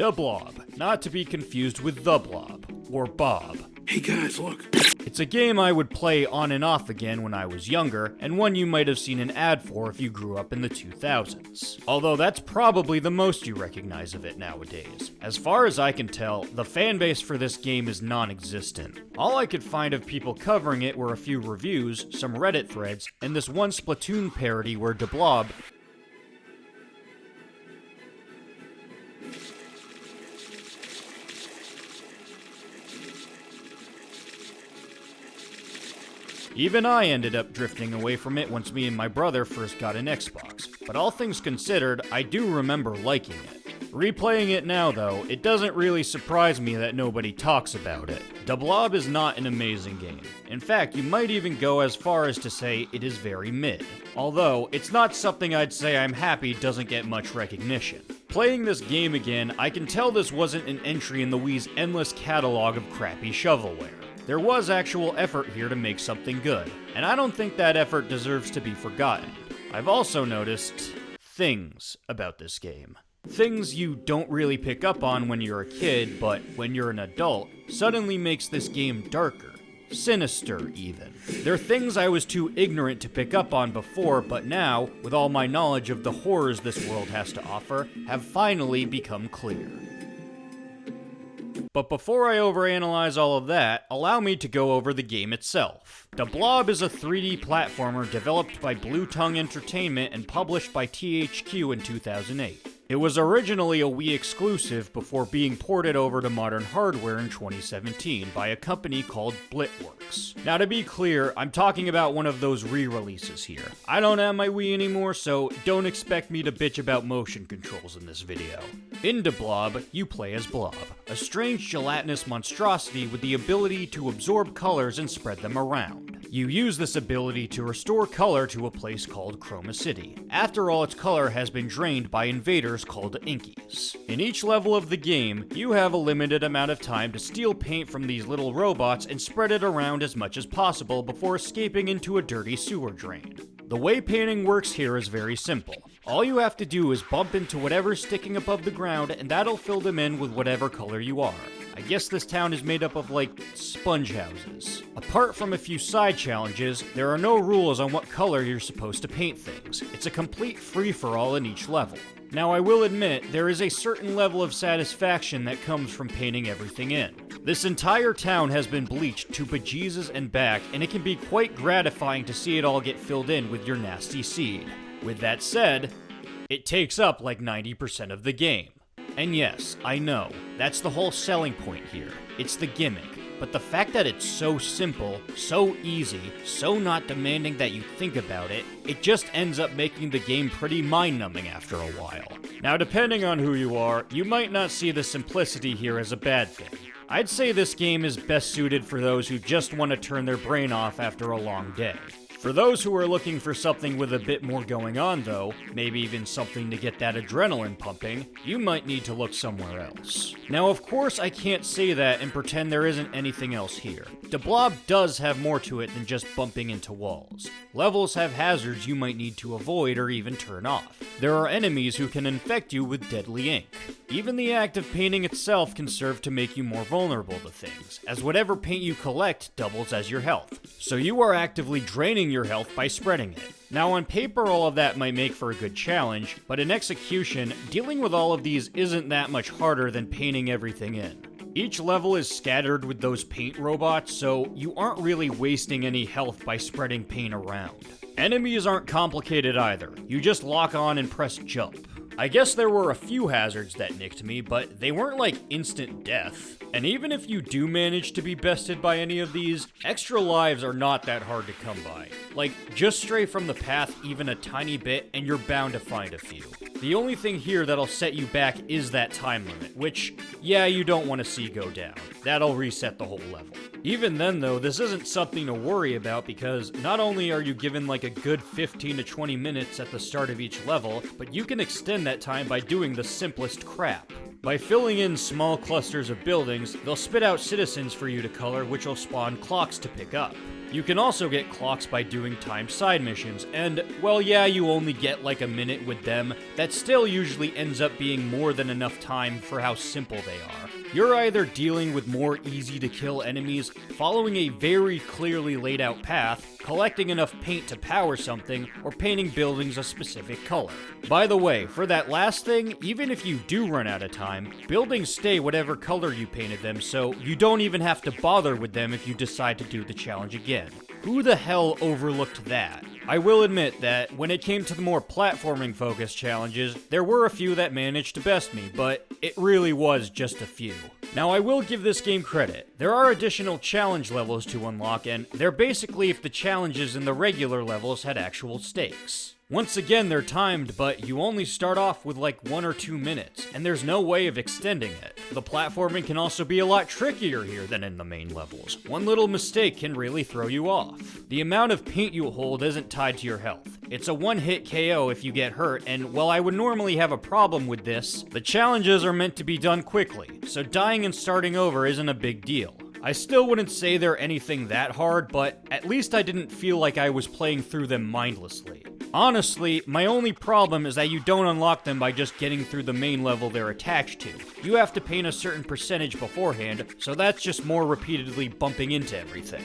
deBlob, not to be confused with the Blob, or Bob. Hey guys, look. It's a game I would play on and off again when I was younger, and one you might have seen an ad for if you grew up in the 2000s. Although that's probably the most you recognize of it nowadays. As far as I can tell, the fanbase for this game is non-existent. All I could find of people covering it were a few reviews, some Reddit threads, and this one Splatoon parody where deBlob Even I ended up drifting away from it once me and my brother first got an Xbox, but all things considered, I do remember liking it. Replaying it now though, it doesn't really surprise me that nobody talks about it. deBlob is not an amazing game. In fact, you might even go as far as to say it is very mid. Although, it's not something I'd say I'm happy doesn't get much recognition. Playing this game again, I can tell this wasn't an entry in the Wii's endless catalog of crappy shovelware. There was actual effort here to make something good, and I don't think that effort deserves to be forgotten. I've also noticed things about this game. Things you don't really pick up on when you're a kid, but when you're an adult, suddenly makes this game darker. Sinister, even. They're things I was too ignorant to pick up on before, but now, with all my knowledge of the horrors this world has to offer, have finally become clear. But before I overanalyze all of that, allow me to go over the game itself. deBlob is a 3D platformer developed by Blue Tongue Entertainment and published by THQ in 2008. It was originally a Wii exclusive before being ported over to modern hardware in 2017 by a company called Blitworks. Now to be clear, I'm talking about one of those re-releases here. I don't have my Wii anymore, so don't expect me to bitch about motion controls in this video. In deBlob, you play as Blob, a strange gelatinous monstrosity with the ability to absorb colors and spread them around. You use this ability to restore color to a place called Chroma City, after all its color has been drained by invaders called Inkies. In each level of the game, you have a limited amount of time to steal paint from these little robots and spread it around as much as possible before escaping into a dirty sewer drain. The way painting works here is very simple. All you have to do is bump into whatever's sticking above the ground and that'll fill them in with whatever color you are. I guess this town is made up of, like, sponge houses. Apart from a few side challenges, there are no rules on what color you're supposed to paint things. It's a complete free-for-all in each level. Now I will admit, there is a certain level of satisfaction that comes from painting everything in. This entire town has been bleached to bejesus and back, and it can be quite gratifying to see it all get filled in with your nasty seed. With that said, it takes up like 90% of the game. And yes, I know, that's the whole selling point here. It's the gimmick. But the fact that it's so simple, so easy, so not demanding that you think about it, it just ends up making the game pretty mind-numbing after a while. Now, depending on who you are, you might not see the simplicity here as a bad thing. I'd say this game is best suited for those who just want to turn their brain off after a long day. For those who are looking for something with a bit more going on though, maybe even something to get that adrenaline pumping, you might need to look somewhere else. Now of course I can't say that and pretend there isn't anything else here. deBlob does have more to it than just bumping into walls. Levels have hazards you might need to avoid or even turn off. There are enemies who can infect you with deadly ink. Even the act of painting itself can serve to make you more vulnerable to things, as whatever paint you collect doubles as your health. So you are actively draining your health by spreading it. Now on paper all of that might make for a good challenge, but in execution, dealing with all of these isn't that much harder than painting everything in. Each level is scattered with those paint robots, so you aren't really wasting any health by spreading paint around. Enemies aren't complicated either, you just lock on and press jump. I guess there were a few hazards that nicked me, but they weren't like instant death. And even if you do manage to be bested by any of these, extra lives are not that hard to come by. Like, just stray from the path even a tiny bit and you're bound to find a few. The only thing here that'll set you back is that time limit, which, yeah, you don't want to see go down. That'll reset the whole level. Even then though, this isn't something to worry about because not only are you given like a good 15 to 20 minutes at the start of each level, but you can extend that time by doing the simplest crap. By filling in small clusters of buildings, they'll spit out citizens for you to color, which will spawn clocks to pick up. You can also get clocks by doing timed side missions, and, well yeah, you only get like a minute with them, that still usually ends up being more than enough time for how simple they are. You're either dealing with more easy-to-kill enemies, following a very clearly laid out path, collecting enough paint to power something, or painting buildings a specific color. By the way, for that last thing, even if you do run out of time, buildings stay whatever color you painted them, so you don't even have to bother with them if you decide to do the challenge again. Who the hell overlooked that? I will admit that when it came to the more platforming-focused challenges, there were a few that managed to best me, but it really was just a few. Now, I will give this game credit. There are additional challenge levels to unlock, and they're basically if the challenges in the regular levels had actual stakes. Once again, they're timed, but you only start off with like 1 or 2 minutes, and there's no way of extending it. The platforming can also be a lot trickier here than in the main levels. One little mistake can really throw you off. The amount of paint you hold isn't tied to your health. It's a one-hit KO if you get hurt, and while I would normally have a problem with this, the challenges are meant to be done quickly, so dying and starting over isn't a big deal. I still wouldn't say they're anything that hard, but at least I didn't feel like I was playing through them mindlessly. Honestly, my only problem is that you don't unlock them by just getting through the main level they're attached to. You have to paint a certain percentage beforehand, so that's just more repeatedly bumping into everything.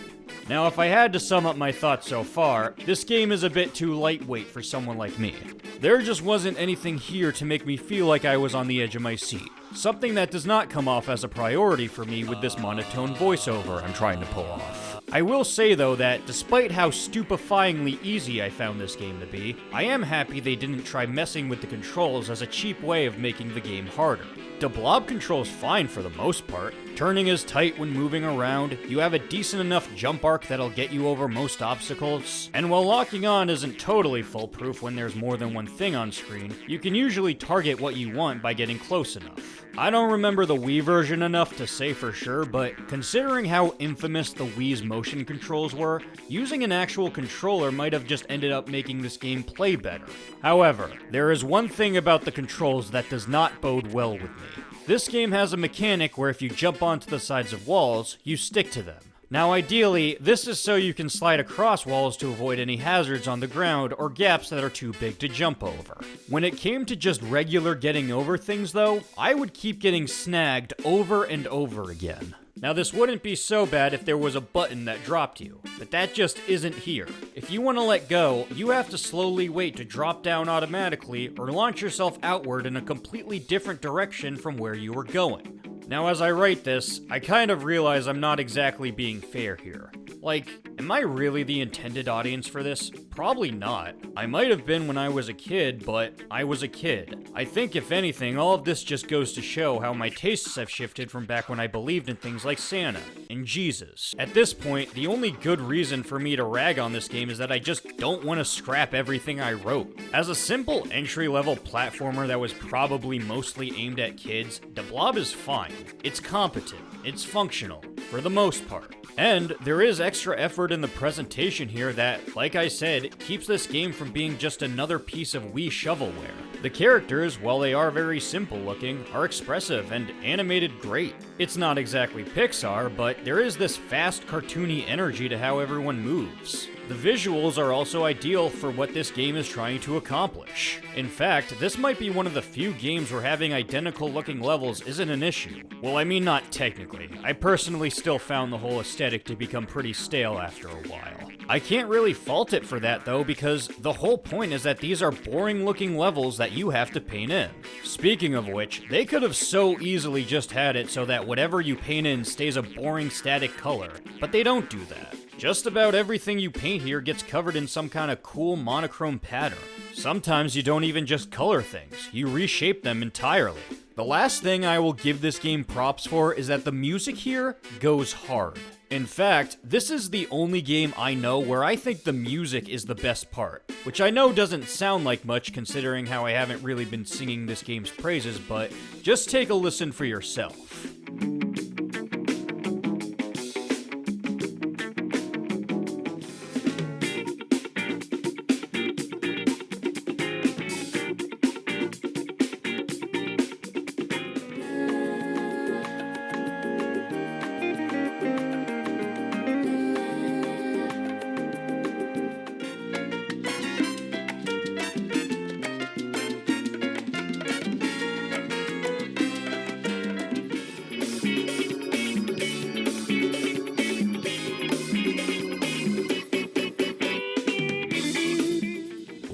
Now, if I had to sum up my thoughts so far, this game is a bit too lightweight for someone like me. There just wasn't anything here to make me feel like I was on the edge of my seat. Something that does not come off as a priority for me with this monotone voiceover I'm trying to pull off. I will say though that despite how stupefyingly easy I found this game to be, I am happy they didn't try messing with the controls as a cheap way of making the game harder. deBlob controls fine for the most part. Turning is tight when moving around, you have a decent enough jump arc that'll get you over most obstacles, and while locking on isn't totally foolproof when there's more than one thing on screen, you can usually target what you want by getting close enough. I don't remember the Wii version enough to say for sure, but considering how infamous the Wii's motion controls were, using an actual controller might have just ended up making this game play better. However, there is one thing about the controls that does not bode well with me. This game has a mechanic where if you jump onto the sides of walls, you stick to them. Now ideally, this is so you can slide across walls to avoid any hazards on the ground or gaps that are too big to jump over. When it came to just regular getting over things though, I would keep getting snagged over and over again. Now this wouldn't be so bad if there was a button that dropped you, but that just isn't here. If you want to let go, you have to slowly wait to drop down automatically or launch yourself outward in a completely different direction from where you were going. Now as I write this, I kind of realize I'm not exactly being fair here. Like, am I really the intended audience for this? Probably not. I might have been when I was a kid, but I was a kid. I think if anything, all of this just goes to show how my tastes have shifted from back when I believed in things like Santa and Jesus. At this point, the only good reason for me to rag on this game is that I just don't want to scrap everything I wrote. As a simple entry-level platformer that was probably mostly aimed at kids, deBlob is fine. It's competent. It's functional, for the most part. And there is extra effort in the presentation here that, like I said, keeps this game from being just another piece of Wii shovelware. The characters, while they are very simple looking, are expressive and animated great. It's not exactly Pixar, but there is this fast, cartoony energy to how everyone moves. The visuals are also ideal for what this game is trying to accomplish. In fact, this might be one of the few games where having identical looking levels isn't an issue. Well, I mean not technically. I personally still found the whole aesthetic to become pretty stale after a while. I can't really fault it for that though, because the whole point is that these are boring looking levels that you have to paint in. Speaking of which, they could have so easily just had it so that whatever you paint in stays a boring static color, but they don't do that. Just about everything you paint here gets covered in some kind of cool monochrome pattern. Sometimes you don't even just color things, you reshape them entirely. The last thing I will give this game props for is that the music here goes hard. In fact, this is the only game I know where I think the music is the best part, which I know doesn't sound like much considering how I haven't really been singing this game's praises, but just take a listen for yourself.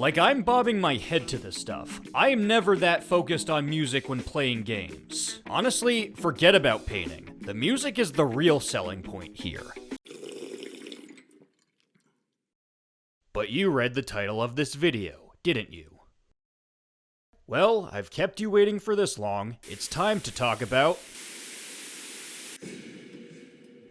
Like, I'm bobbing my head to this stuff. I am never that focused on music when playing games. Honestly, forget about painting. The music is the real selling point here. But you read the title of this video, didn't you? Well, I've kept you waiting for this long. It's time to talk about...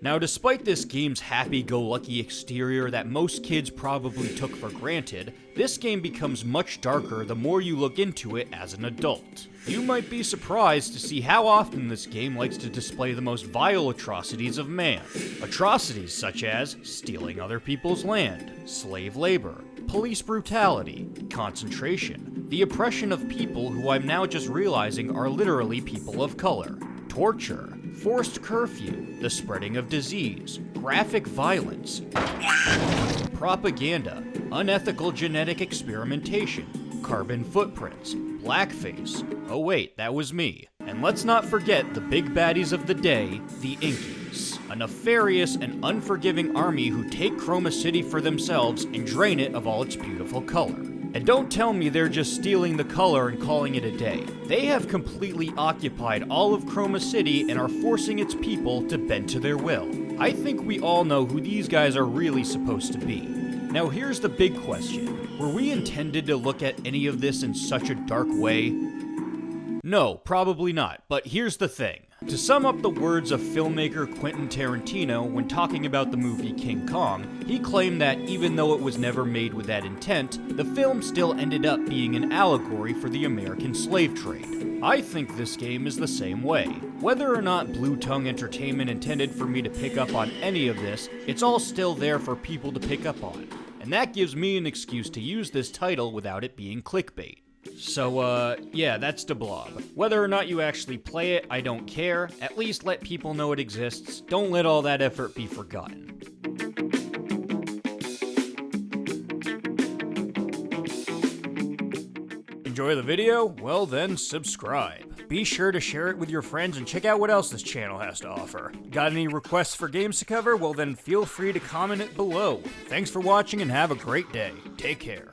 Now, despite this game's happy-go-lucky exterior that most kids probably took for granted, this game becomes much darker the more you look into it as an adult. You might be surprised to see how often this game likes to display the most vile atrocities of man. Atrocities such as stealing other people's land, slave labor, police brutality, concentration, the oppression of people who I'm now just realizing are literally people of color, torture, forced curfew, the spreading of disease, graphic violence, propaganda, unethical genetic experimentation, carbon footprints, blackface. Oh wait, that was me. And let's not forget the big baddies of the day, the Inkies, a nefarious and unforgiving army who take Chroma City for themselves and drain it of all its beautiful color. And don't tell me they're just stealing the color and calling it a day. They have completely occupied all of Chroma City and are forcing its people to bend to their will. I think we all know who these guys are really supposed to be. Now here's the big question. Were we intended to look at any of this in such a dark way? No, probably not, but here's the thing. To sum up the words of filmmaker Quentin Tarantino when talking about the movie King Kong, he claimed that even though it was never made with that intent, the film still ended up being an allegory for the American slave trade. I think this game is the same way. Whether or not Blue Tongue Entertainment intended for me to pick up on any of this, it's all still there for people to pick up on. And that gives me an excuse to use this title without it being clickbait. So, yeah, that's deBlob. Whether or not you actually play it, I don't care. At least let people know it exists. Don't let all that effort be forgotten. Enjoy the video? Well then, subscribe. Be sure to share it with your friends and check out what else this channel has to offer. Got any requests for games to cover? Well then, feel free to comment it below. Thanks for watching and have a great day. Take care.